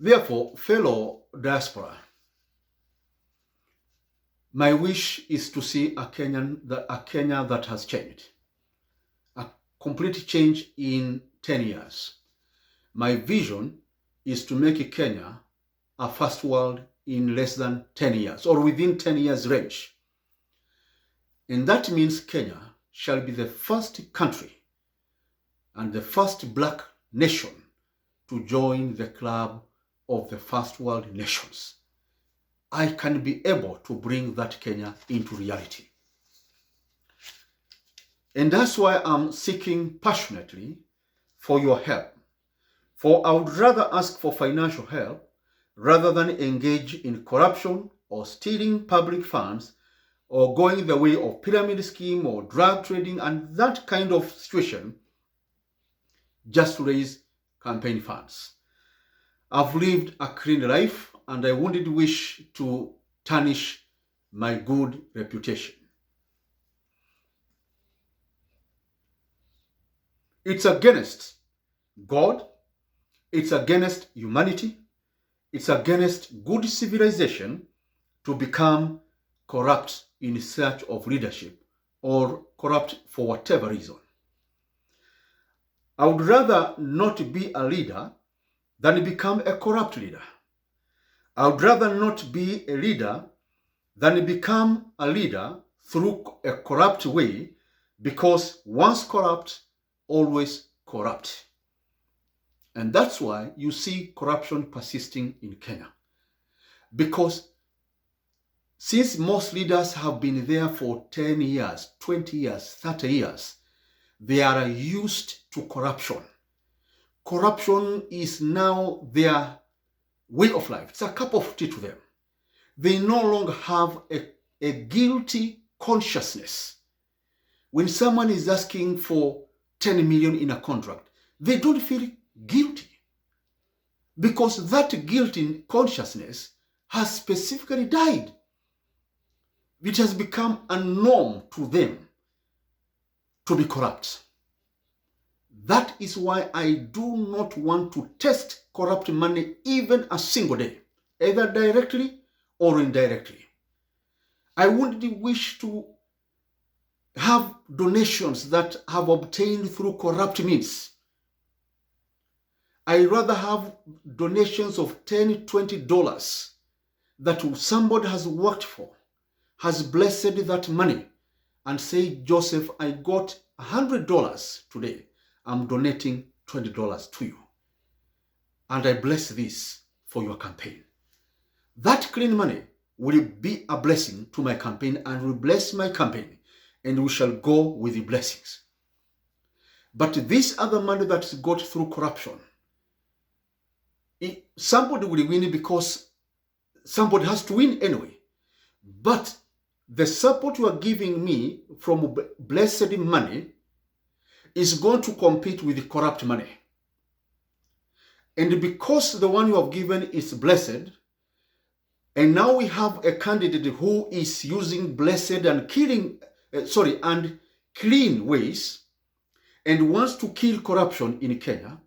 Therefore, fellow diaspora, my wish is to see a Kenya that has changed, a complete change in 10 years. My vision is to make Kenya a first world in less than 10 years or within 10 years range. And that means Kenya shall be the first country and the first black nation to join the club of the first world nations. I can be able to bring that Kenya into reality. And that's why I'm seeking passionately for your help. For I would rather ask for financial help rather than engage in corruption or stealing public funds or going the way of pyramid scheme or drug trading and that kind of situation just to raise campaign funds. I've lived a clean life and I wouldn't wish to tarnish my good reputation. It's against God, it's against humanity, it's against good civilization to become corrupt in search of leadership or corrupt for whatever reason. I would rather not be a leader than become a corrupt leader. I would rather not be a leader than become a leader through a corrupt way, because once corrupt, always corrupt. And that's why you see corruption persisting in Kenya. Because since most leaders have been there for 10 years, 20 years, 30 years, they are used to corruption. Corruption is now their way of life. It's a cup of tea to them. They no longer have a guilty consciousness. When someone is asking for 10 million in a contract, they don't feel guilty because that guilty consciousness has specifically died. It has become a norm to them to be corrupt. That is why I do not want to test corrupt money even a single day, either directly or indirectly. I wouldn't wish to have donations that have obtained through corrupt means. I rather have donations of $10, $20 that somebody has worked for, has blessed that money, and say, Joseph, I got $100 today. I'm donating $20 to you. And I bless this for your campaign. That clean money will be a blessing to my campaign and will bless my campaign. And we shall go with the blessings. But this other money that's got through corruption, somebody will win because somebody has to win anyway. But the support you are giving me from blessed money is going to compete with the corrupt money. And because the one you have given is blessed, and now we have a candidate who is using blessed and clean ways and wants to kill corruption in Kenya,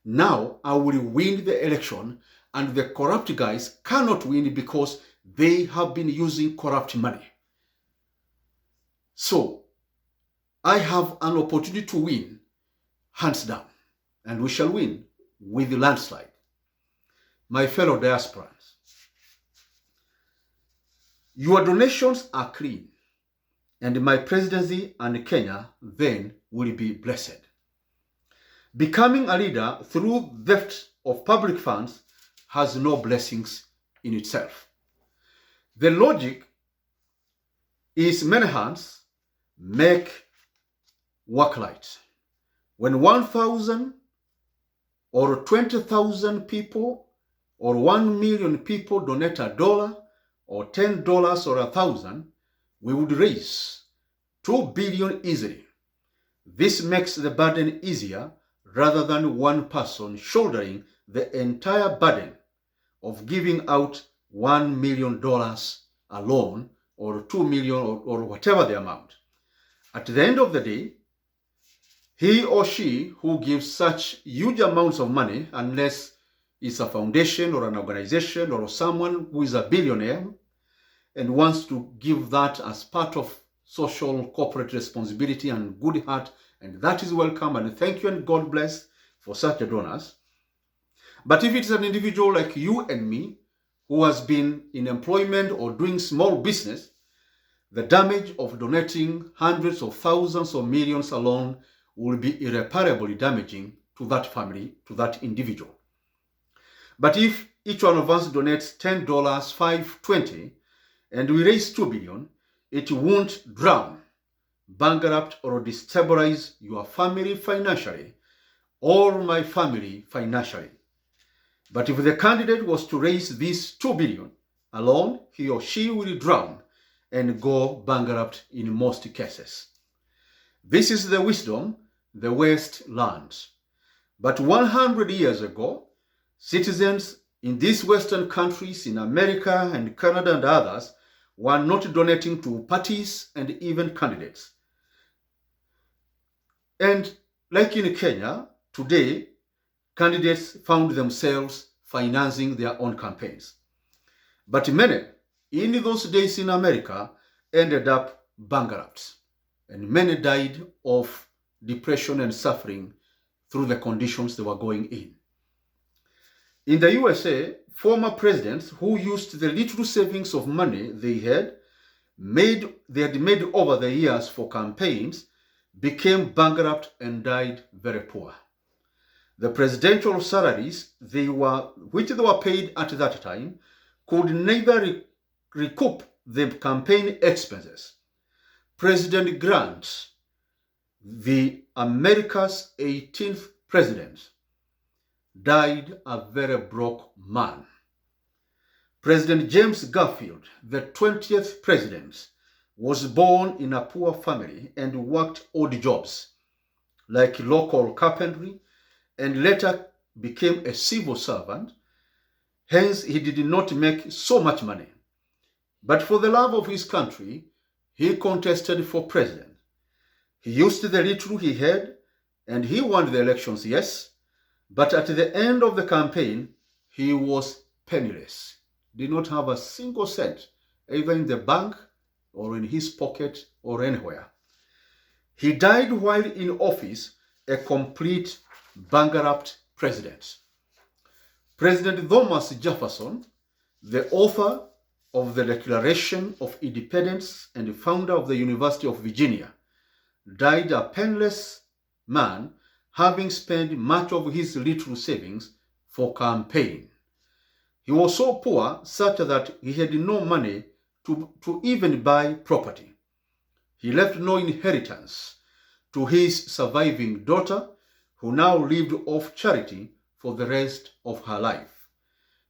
now I will win the election and the corrupt guys cannot win because they have been using corrupt money. So I have an opportunity to win, hands down, and we shall win with the landslide. My fellow diasporans, your donations are clean, and my presidency and Kenya then will be blessed. Becoming a leader through theft of public funds has no blessings in itself. The logic is many hands make work light. When 1,000 or 20,000 people or 1 million people donate $1 or $10 or 1,000, we would raise 2 billion easily. This makes the burden easier rather than one person shouldering the entire burden of giving out $1 million alone or 2 million or whatever the amount. At the end of the day, he or she who gives such huge amounts of money, unless is a foundation or an organization or someone who is a billionaire and wants to give that as part of social corporate responsibility and good heart, and that is welcome, and thank you and God bless for such donors. But if it's an individual like you and me who has been in employment or doing small business, the damage of donating hundreds of thousands or millions alone will be irreparably damaging to that family, to that individual. But if each one of us donates $10, $5, $20, and we raise 2 billion, it won't drown, bankrupt, or destabilize your family financially, or my family financially. But if the candidate was to raise these 2 billion alone, he or she will drown and go bankrupt in most cases. This is the wisdom the West learns. But 100 years ago, citizens in these Western countries, in America and Canada and others, were not donating to parties and even candidates. And like in Kenya, today, candidates found themselves financing their own campaigns. But many, in those days in America, ended up bankrupt. And many died of depression and suffering through the conditions they were going in. In the USA, former presidents who used the little savings of money they had made over the years for campaigns became bankrupt and died very poor. The presidential salaries which they were paid at that time could neither recoup the campaign expenses. President Grant, the America's 18th president, died a very broke man. President James Garfield, the 20th president, was born in a poor family and worked odd jobs like local carpentry, and later became a civil servant. Hence, he did not make so much money. But for the love of his country, he contested for president. He used the little he had, and he won the elections, yes, but at the end of the campaign, he was penniless, did not have a single cent, either in the bank or in his pocket or anywhere. He died while in office, a complete bankrupt president. President Thomas Jefferson, the author of the Declaration of Independence and the founder of the University of Virginia, died a penniless man, having spent much of his little savings for campaign. He was so poor such that he had no money to even buy property. He left no inheritance to his surviving daughter, who now lived off charity for the rest of her life.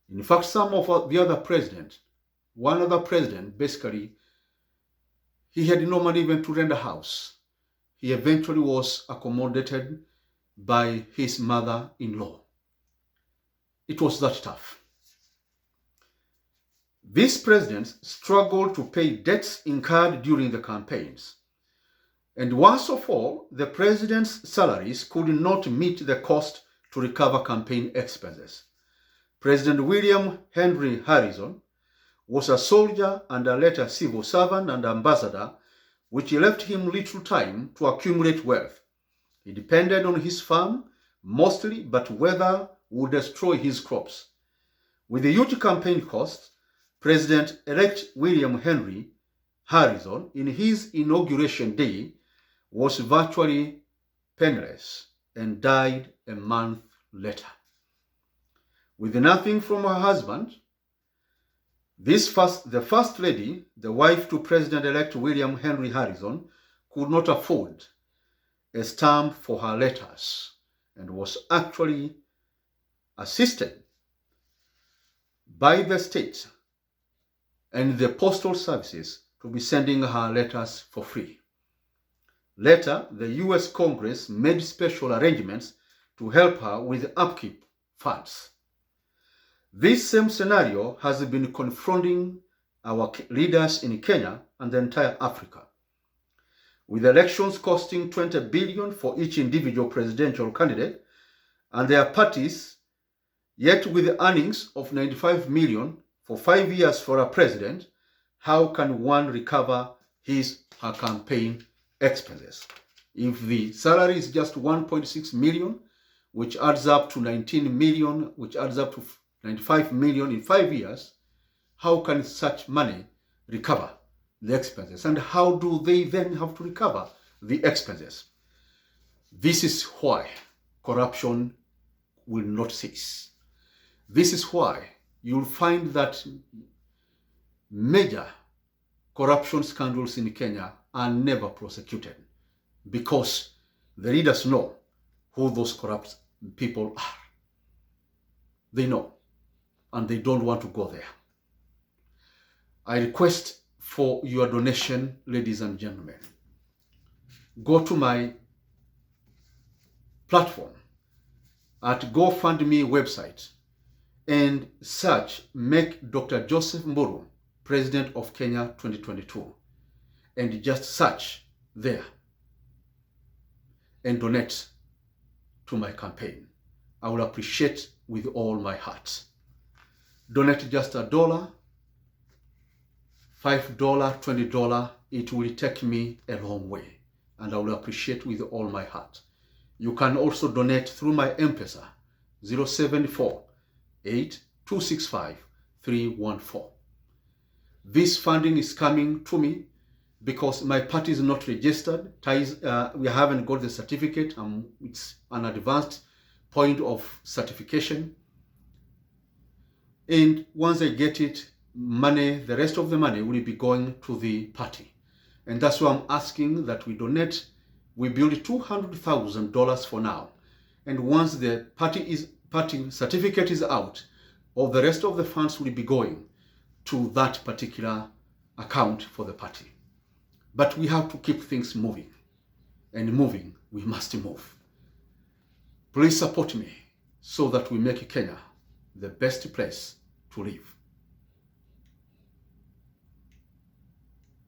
In fact, some of the other presidents, one other president, basically, he had no money even to rent a house. He eventually was accommodated by his mother-in-law. It was that tough. These presidents struggled to pay debts incurred during the campaigns. And worst of all, the president's salaries could not meet the cost to recover campaign expenses. President William Henry Harrison was a soldier and a later civil servant and ambassador, which left him little time to accumulate wealth. He depended on his farm mostly, but weather would destroy his crops. With the huge campaign costs, President-elect William Henry Harrison, in his inauguration day, was virtually penniless and died a month later. With nothing from her husband, the First Lady, the wife to President-elect William Henry Harrison, could not afford a stamp for her letters and was actually assisted by the state and the postal services to be sending her letters for free. Later, the US Congress made special arrangements to help her with upkeep funds. This same scenario has been confronting our leaders in Kenya and the entire Africa. With elections costing 20 billion for each individual presidential candidate and their parties Yet with the earnings of 95 million for 5 years for a president, how can one recover her campaign expenses? If the salary is just 1.6 million, which adds up to 19 million, which adds up to 95 million in 5 years, how can such money recover the expenses? And how do they then have to recover the expenses? This is why corruption will not cease. This is why you'll find that major corruption scandals in Kenya are never prosecuted, because the leaders know who those corrupt people are. They know, and they don't want to go there. I request for your donation, ladies and gentlemen. Go to my platform at GoFundMe website and search Make Dr. Joseph Mburu President of Kenya 2022, and just search there and donate to my campaign. I will appreciate with all my heart. Donate just $1, $5, $20. It will take me a long way, and I will appreciate with all my heart. You can also donate through my M-Pesa 074-8265-314. This funding is coming to me because my party is not registered. We haven't got the certificate. It's an advanced point of certification. And once I get it, the rest of the money will be going to the party. And that's why I'm asking that we donate. We build $200,000 for now. And once the party certificate is out, all the rest of the funds will be going to that particular account for the party. But we have to keep things moving. And moving, we must move. Please support me so that we make Kenya the best place to live.